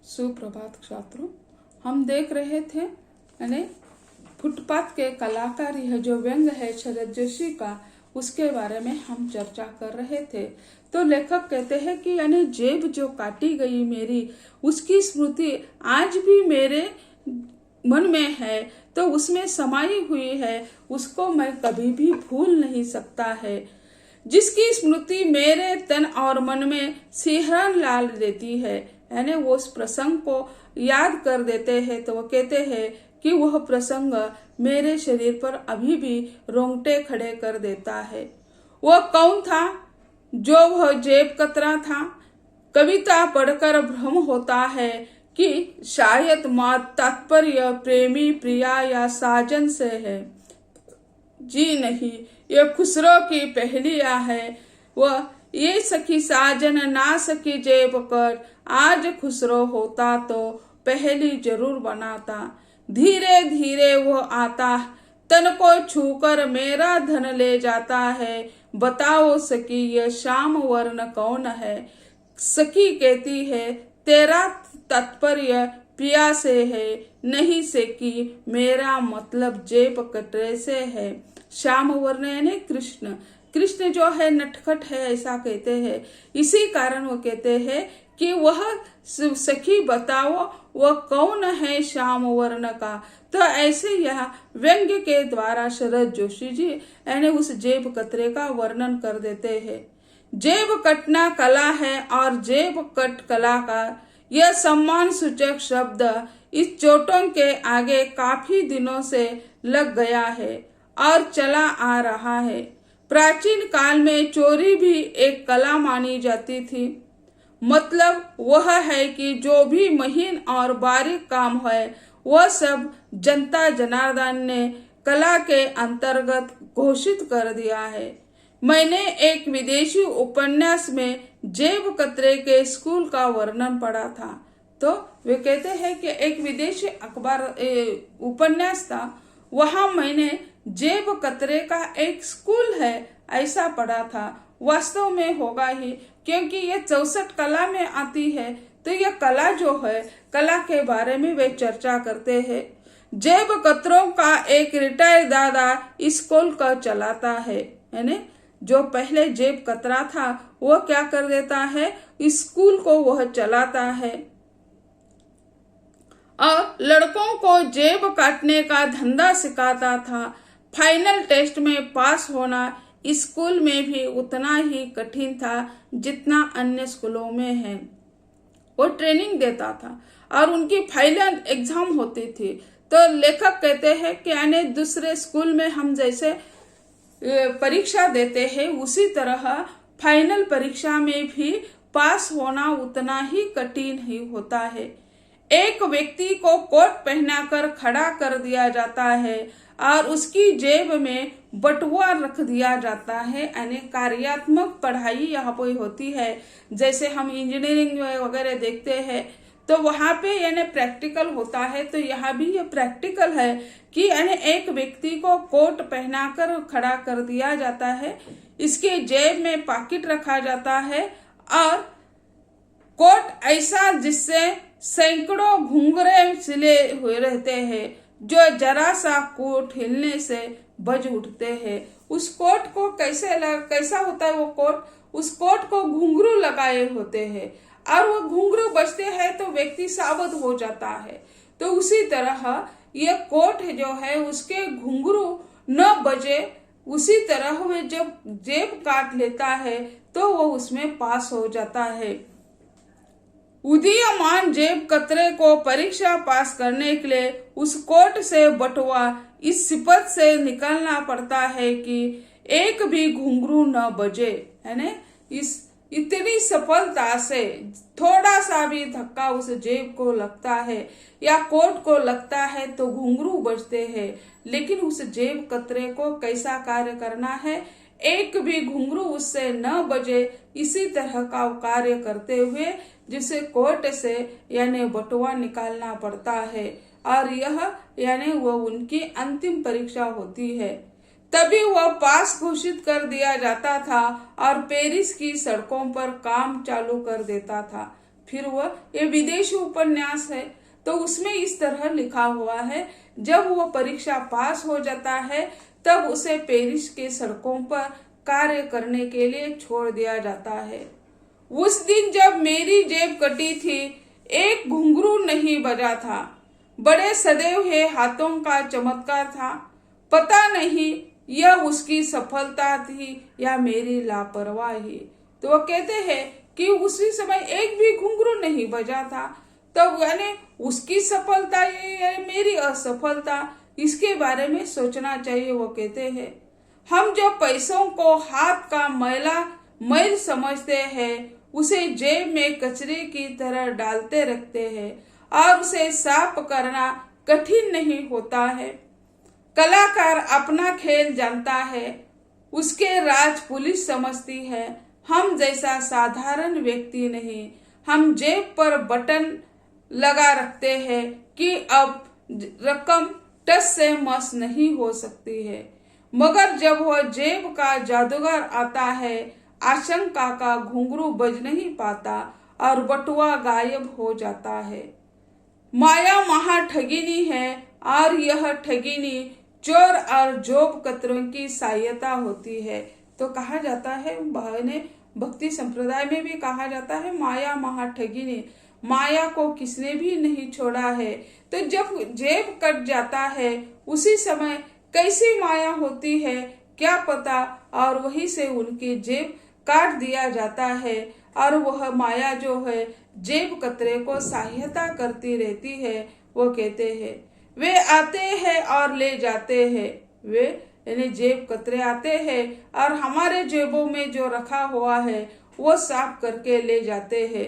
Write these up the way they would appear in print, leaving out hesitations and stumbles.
सुप्रभात छात्रों, हम देख रहे थे यानी फुटपाथ के कलाकार, यह जो व्यंग है शरद जोशी का, उसके बारे में हम चर्चा कर रहे थे। तो लेखक कहते हैं कि यानी जेब जो काटी गई मेरी, उसकी स्मृति आज भी मेरे मन में है, तो उसमें समाई हुई है, उसको मैं कभी भी भूल नहीं सकता है। जिसकी स्मृति मेरे तन और मन में सिहरन डाल देती है, यानी वो उस प्रसंग को याद कर देते हैं, तो वो कहते हैं कि वह प्रसंग मेरे शरीर पर अभी भी रोंगटे खड़े कर देता है। वह कौन था? जो वह जेब कतरा था। कविता पढ़कर भ्रम होता है कि शायद तात्पर्य प्रेमी, प्रिया या साजन से है। जी नहीं, ये खुसरो की पहेलियां है। वह ये सखी साजन ना सकी जेब कर, आज खुसरो होता तो पहेली जरूर बनाता। धीरे धीरे वो आता, तन को छूकर मेरा धन ले जाता है। बताओ सखी ये श्याम वर्ण कौन है? सखी कहती है तेरा तात्पर्य पिया से है, नहीं से कि मेरा मतलब जेब कटरे से है। श्याम वर्ण यानी कृष्ण। कृष्ण जो है नटखट है, ऐसा कहते हैं। इसी कारण वो कहते हैं कि वह सखी बताओ वह कौन है श्याम वर्ण का। तो ऐसे यह व्यंग्य के द्वारा शरद जोशी जी यानी उस जेब कतरे का वर्णन कर देते हैं। जेब कटना कला है और जेब कट कलाकार, यह सम्मान सूचक शब्द इस चोटों के आगे काफी दिनों से लग गया है और चला आ रहा है। प्राचीन काल में चोरी भी एक कला मानी जाती थी। मतलब वह है कि जो भी महीन और बारीक काम है, वह सब जनता जनार्दन ने कला के अंतर्गत घोषित कर दिया है। मैंने एक विदेशी उपन्यास में जेब कतरे के स्कूल का वर्णन पढ़ा था। तो वे कहते हैं कि एक विदेशी अखबार उपन्यास था, वहां मैंने जेब कतरे का एक स्कूल है ऐसा पढ़ा था। वास्तव में होगा ही, क्योंकि ये 64 कला में आती है। तो यह कला जो है, कला के बारे में वे चर्चा करते हैं। जेब कतरों का एक रिटायर्ड दादा स्कूल का चलाता है, यानी जो पहले जेब कतरा था वो क्या कर देता है, स्कूल को वह चलाता है और लड़कों को जेब काटने का धंधा सिखाता था। फाइनल टेस्ट में पास होना स्कूल में भी उतना ही कठिन था जितना अन्य स्कूलों में है। वो ट्रेनिंग देता था और उनकी फाइनल एग्जाम होती थी। तो लेखक कहते हैं कि यानी दूसरे स्कूल में हम जैसे परीक्षा देते हैं, उसी तरह फाइनल परीक्षा में भी पास होना उतना ही कठिन ही होता है। एक व्यक्ति को कोट पहनाकर खड़ा कर दिया जाता है और उसकी जेब में बटुआ रख दिया जाता है, यानी कार्यात्मक पढ़ाई यहाँ पर होती है। जैसे हम इंजीनियरिंग वगैरह देखते हैं तो वहां पे यानी प्रैक्टिकल होता है, तो यहाँ भी ये प्रैक्टिकल है कि यानी एक व्यक्ति को कोट पहनाकर खड़ा कर दिया जाता है, इसके जेब में पॉकेट रखा जाता है और कोट ऐसा जिससे सैकड़ों घुंघरे सिले हुए रहते हैं, जो जरा सा कोट हिलने से बज उठते हैं। उस कोट को कैसा होता है वो कोट, उस कोट को घुंघरू लगाए होते हैं और वो घुंघरू बजते हैं तो व्यक्ति सावध हो जाता है। तो उसी तरह ये कोट जो है उसके घुंघरू न बजे, उसी तरह वे जब जेब काट लेता है तो वो उसमें पास हो जाता है। उदीयमान जेब कतरे को परीक्षा पास करने के लिए उस कोट से बटुआ इस सिफत से निकलना पड़ता है कि एक भी घुंघरू न बजे, है ना। इस इतनी सफलता से थोड़ा सा भी धक्का उस जेब को लगता है या कोट को लगता है तो घुंघरू बजते हैं। लेकिन उस जेब कतरे को कैसा कार्य करना है, एक भी घुंघरू उससे न बजे, इसी तरह का कार्य करते हुए जिसे कोट से यानी बटुआ निकालना पड़ता है और यह यानी वो उनकी अंतिम परीक्षा होती है। तभी वह पास घोषित कर दिया जाता था और पेरिस की सड़कों पर काम चालू कर देता था। फिर ये विदेशी उपन्यास है, तो उसमें इस तरह लिखा हुआ है, जब वो परीक्षा पास हो जाता है तब उसे पेरिस के सड़कों पर कार्य करने के लिए छोड़ दिया जाता है। उस दिन जब मेरी जेब कटी थी, एक घुंघरू नहीं बजा था। बड़े सदे हुए हाथों का चमत्कार था। पता नहीं यह उसकी सफलता थी या मेरी लापरवाही। तो वो कहते हैं कि उसी समय एक भी घुंघरू नहीं बजा था, तब यानी उसकी सफलता या मेरी असफलता, इसके बारे में सोचना चाहिए। वो कहते हैं हम जो पैसों को हाथ का मैल समझते हैं, उसे जेब में कचरे की तरह डालते रखते हैं और उसे साफ करना कठिन नहीं होता है। कलाकार अपना खेल जानता है, उसके राज पुलिस समझती है। हम जैसा साधारण व्यक्ति नहीं। हम जेब पर बटन लगा रखते हैं कि अब रकम टस से मस नहीं हो सकती है, मगर जब वह जेब का जादूगर आता है, आशंका का घुंघरू बज नहीं पाता और बटुआ गायब हो जाता है। माया महा ठगिनी है और यह ठगिनी चोर और जोब कतरों की सहायता होती है। तो कहा जाता है, भक्ति संप्रदाय में भी कहा जाता है, माया महा ठगिनी। माया को किसने भी नहीं छोड़ा है। तो जब जेब कट जाता है, उसी समय कैसी माया होती है क्या पता, और वहीं से उनकी जेब काट दिया जाता है और वह माया जो है जेब कतरे को सहायता करती रहती है। वो कहते हैं वे आते हैं और ले जाते हैं। वे यानी जेब कतरे आते हैं और हमारे जेबों में जो रखा हुआ है वो साफ करके ले जाते हैं।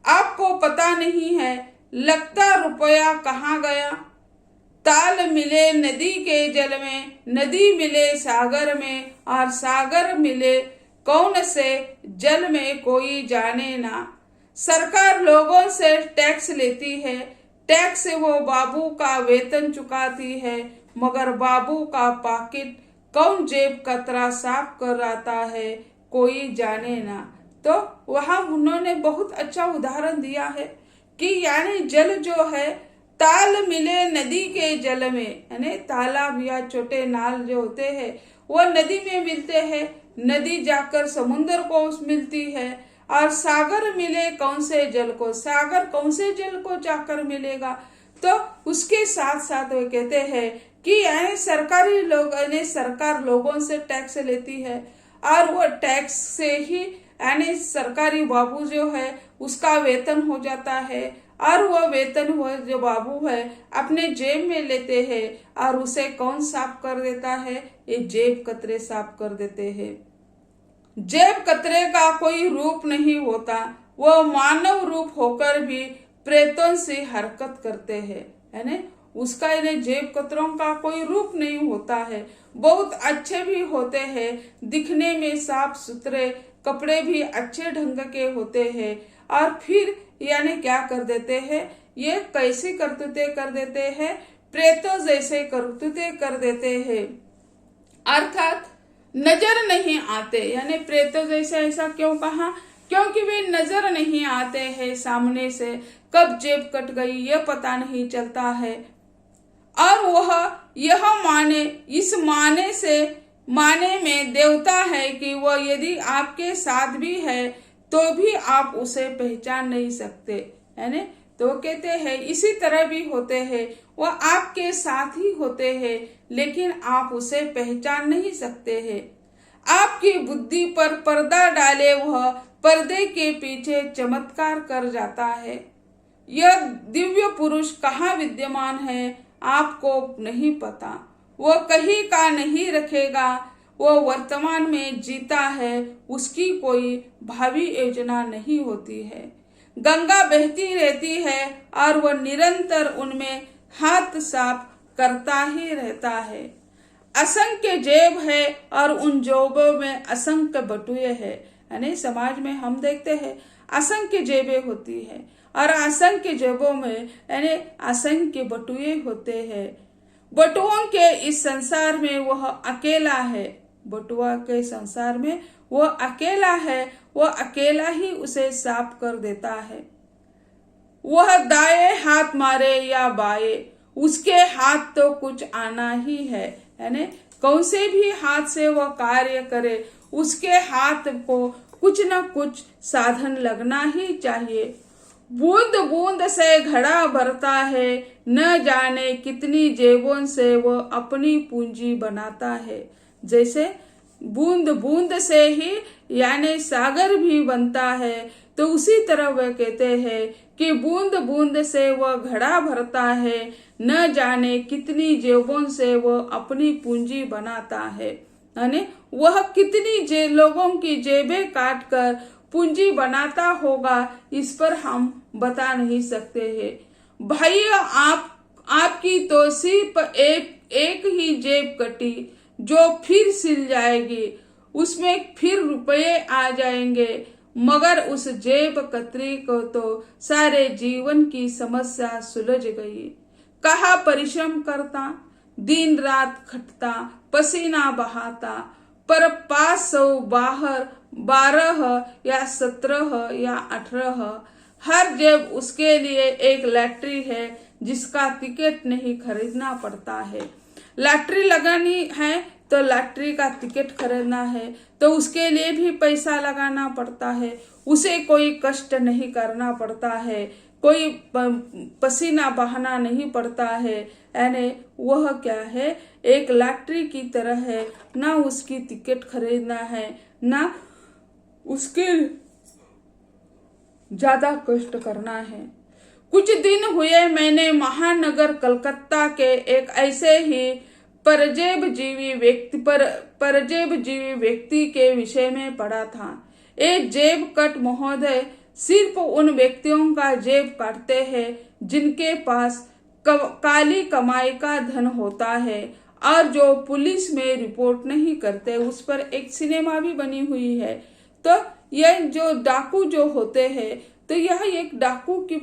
आपको पता नहीं है लगता रुपया कहाँ गया। ताल मिले नदी के जल में, नदी मिले सागर में, और सागर मिले कौन से जल में कोई जाने ना। सरकार लोगों से टैक्स लेती है, टैक्स से वो बाबू का वेतन चुकाती है, मगर बाबू का पॉकेट कौन जेब कतरा साफ कर आता है कोई जाने ना। तो वहां उन्होंने बहुत अच्छा उदाहरण दिया है कि यानी जल जो है, ताल मिले नदी के जल में, यानी तालाब या छोटे नाल जो होते हैं वो नदी में मिलते हैं, नदी जाकर समुद्र को मिलती है, और सागर मिले कौन से जल को, सागर कौन से जल को जाकर मिलेगा। तो उसके साथ साथ वो कहते हैं कि यानी सरकारी लोग, यानी सरकार लोगों से टैक्स लेती है और वो टैक्स से ही यानी सरकारी बाबू जो है उसका वेतन हो जाता है, और वह वेतन वो जो बाबू है अपने जेब में लेते हैं, और उसे कौन साफ कर देता है, ये जेब कतरे साफ कर देते हैं। जेब कतरे का कोई रूप नहीं होता, वो मानव रूप होकर भी प्रेतों से हरकत करते हैं। यानी उसका इन्हें जेब कतरों का कोई रूप नहीं होता है, बहुत अच्छे भी होते हैं, दिखने में साफ सुथरे, कपड़े भी अच्छे ढंग के होते हैं, और फिर यानी क्या कर देते हैं, ये कैसी करतूतें कर देते हैं, प्रेतों जैसे करतूतें कर देते हैं, अर्थात नजर नहीं आते। यानी प्रेतों जैसे ऐसा क्यों कहा, क्योंकि वे नजर नहीं आते हैं सामने से, कब जेब कट गई ये पता नहीं चलता है, और वह यह माने, इस माने में देवता है कि वह यदि आपके साथ भी है तो भी आप उसे पहचान नहीं सकते। यानी तो कहते हैं इसी तरह भी होते हैं, वह आपके साथ ही होते हैं लेकिन आप उसे पहचान नहीं सकते हैं। आपकी बुद्धि पर पर्दा डाले वह पर्दे के पीछे चमत्कार कर जाता है। यह दिव्य पुरुष कहाँ विद्यमान है आपको नहीं पता, वो कहीं का नहीं रखेगा, वो वर्तमान में जीता है, उसकी कोई भावी योजना नहीं होती है। गंगा बहती रहती है और वह निरंतर उनमें हाथ साफ करता ही रहता है। असंख्य जेब है और उन जेबों में असंख्य बटुए हैं। यानी समाज में हम देखते हैं असंख्य जेबें होती है और असंख्य जेबों में यानी असंख्य बटुए होते हैं। बटुओं के इस संसार में वह अकेला है, बटुआ के संसार में वह अकेला है, वह अकेला ही उसे साफ कर देता है। वह दाएं हाथ मारे या बाएं, उसके हाथ तो कुछ आना ही है। यानी कौन से भी हाथ से वह कार्य करे, उसके हाथ को कुछ न कुछ साधन लगना ही चाहिए। बूंद बूंद से घड़ा भरता है, न जाने कितनी जेबों से वह अपनी पूंजी बनाता है। जैसे बूंद बूंद से ही यानी सागर भी बनता है, तो उसी तरह वह कहते हैं कि बूंद बूंद से वह घड़ा भरता है, न जाने कितनी जेबों से वह अपनी पूंजी बनाता है। यानी वह कितनी लोगों की जेबें काट कर पूंजी बनाता होगा, इस पर हम बता नहीं सकते हैं। भाई आपकी तो सिर्फ एक ही जेब कटी, जो फिर सिल जाएगी, उसमें फिर रुपये आ जाएंगे, मगर उस जेब कतरी को तो सारे जीवन की समस्या सुलझ गई। कहा परिश्रम करता, दिन रात खटता, पसीना बहाता, पर पास 12 या 17 या 18, हर जेब उसके लिए एक लॉटरी है जिसका टिकट नहीं खरीदना पड़ता है। लॉटरी लगानी है तो लॉटरी का टिकट खरीदना है, तो उसके लिए भी पैसा लगाना पड़ता है। उसे कोई कष्ट नहीं करना पड़ता है, कोई पसीना बहाना नहीं पड़ता है। यानी वह क्या है, एक लॉटरी की तरह है, ना उसकी टिकट खरीदना है, ना उसके ज्यादा कष्ट करना है। कुछ दिन हुए मैंने महानगर कलकत्ता के एक ऐसे ही परजेब जीवी व्यक्ति के विषय में पढ़ा था। एक जेब कट महोदय सिर्फ उन व्यक्तियों का जेब काटते हैं जिनके पास काली कमाई का धन होता है और जो पुलिस में रिपोर्ट नहीं करते। उस पर एक सिनेमा भी बनी हुई है। तो यह जो डाकू जो होते हैं, तो यह एक डाकू की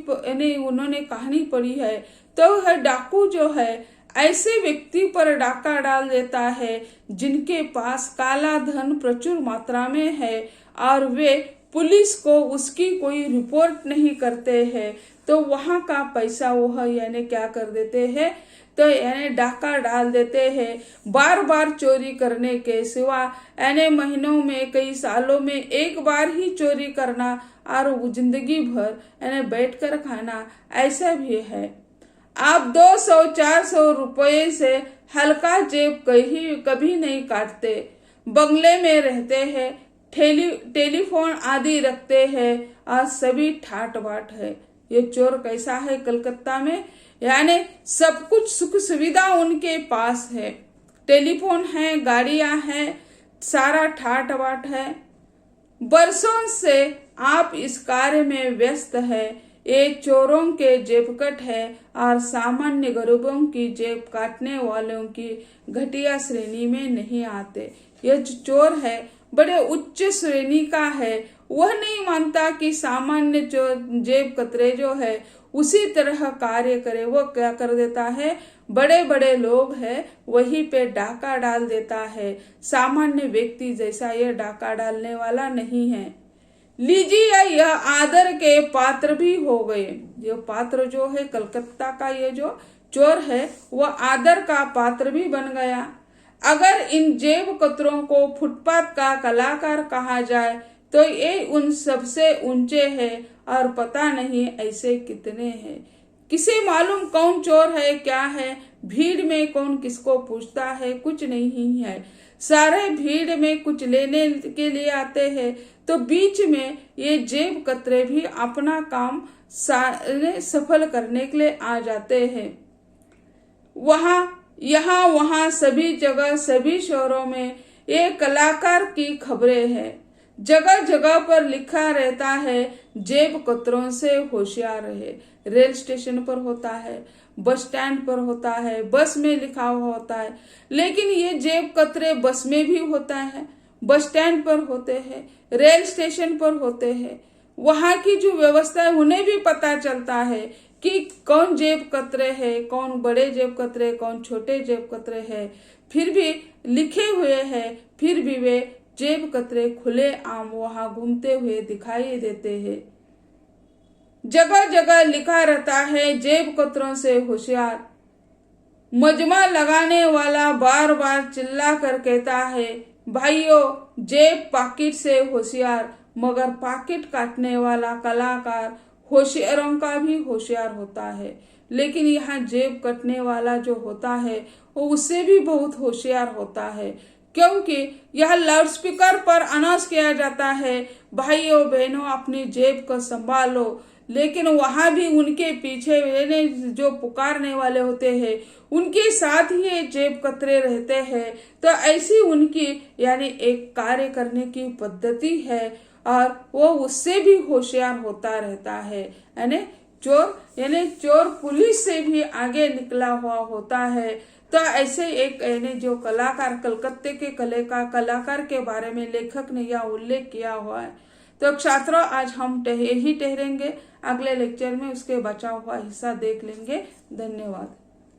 उन्होंने कहानी पढ़ी है। तो वह डाकू जो है ऐसे व्यक्ति पर डाका डाल देता है जिनके पास काला धन प्रचुर मात्रा में है और वे पुलिस को उसकी कोई रिपोर्ट नहीं करते हैं। तो वहां का पैसा वह यानी क्या कर देते हैं, तो यानी डाका डाल देते हैं। बार बार चोरी करने के सिवा यानी महीनों में कई सालों में एक बार ही चोरी करना और जिंदगी भर यानी बैठकर खाना, ऐसा भी है। आप 200-400 रुपये से हल्का जेब कभी नहीं काटते। बंगले में रहते हैं, टेलीफोन आदि रखते हैं और सभी ठाट बाट है। ये चोर कैसा है कलकत्ता में, यानी सब कुछ सुख सुविधा उनके पास है, टेलीफोन है, गाड़ियां हैं, सारा ठाट बाट है। बरसों से आप इस कार्य में व्यस्त है। ये चोरों के जेबकट है और सामान्य गरीबों की जेब काटने वालों की घटिया श्रेणी में नहीं आते। यह जो चोर है बड़े उच्च श्रेणी का है। वह नहीं मानता कि सामान्य जेब कतरे जो है उसी तरह कार्य करे। वो क्या कर देता है, बड़े बड़े लोग हैं वहीं पे डाका डाल देता है। सामान्य व्यक्ति जैसा यह डाका डालने वाला नहीं है। लीजिए, यह आदर के पात्र भी हो गए। ये पात्र जो है कलकत्ता का ये जो चोर है वह आदर का पात्र भी बन गया। अगर इन जेब कतरों को फुटपाथ का कलाकार कहा जाए तो ये उन सबसे ऊंचे हैं और पता नहीं ऐसे कितने हैं। किसे मालूम कौन चोर है क्या है, भीड़ में कौन किसको पूछता है, कुछ नहीं है। सारे भीड़ में कुछ लेने के लिए आते हैं, तो बीच में ये जेब कतरे भी अपना काम सफल करने के लिए आ जाते हैं। यहाँ वहाँ सभी जगह सभी शहरों में ये कलाकार की खबरें हैं। जगह जगह पर लिखा रहता है जेब कतरों से होशियार रहे। रेल स्टेशन पर होता है, बस स्टैंड पर होता है, बस में लिखा हुआ होता है। लेकिन ये जेब कतरे बस में भी होता है, बस स्टैंड पर होते हैं, रेल स्टेशन पर होते हैं। वहां की जो व्यवस्था है उन्हें भी पता चलता है कि कौन जेब कतरे है, कौन बड़े जेब कतरे, कौन छोटे जेब कतरे है। फिर भी लिखे हुए हैं, फिर भी वे जेब कतरे खुले आम वहां घूमते हुए दिखाई देते हैं। जगह जगह लिखा रहता है जेब कतरों से होशियार। मजमा लगाने वाला बार बार चिल्ला कर कहता है भाइयों जेब पॉकेट से होशियार। मगर पॉकेट काटने वाला कलाकार होशियारों का भी होशियार होता है, लेकिन यहाँ जेब कटने वाला जो होता है वो उससे भी बहुत होशियार होता है, क्योंकि यह लाउडस्पीकर पर अनाउंस किया जाता है भाइयों बहनों अपनी जेब को संभालो। लेकिन वहां भी उनके पीछे जो पुकारने वाले होते हैं उनके साथ ही ये जेब कतरे रहते हैं। तो ऐसी उनकी यानी एक कार्य करने की पद्धति है और वो उससे भी होशियार होता रहता है। यानी चोर पुलिस से भी आगे निकला हुआ होता है। तो ऐसे एक जो कलाकार कलकत्ते के कलाकार के बारे में लेखक ने यह उल्लेख किया हुआ है। तो छात्रों आज हम यही ठहरेंगे, अगले लेक्चर में उसके बचा हुआ हिस्सा देख लेंगे। धन्यवाद।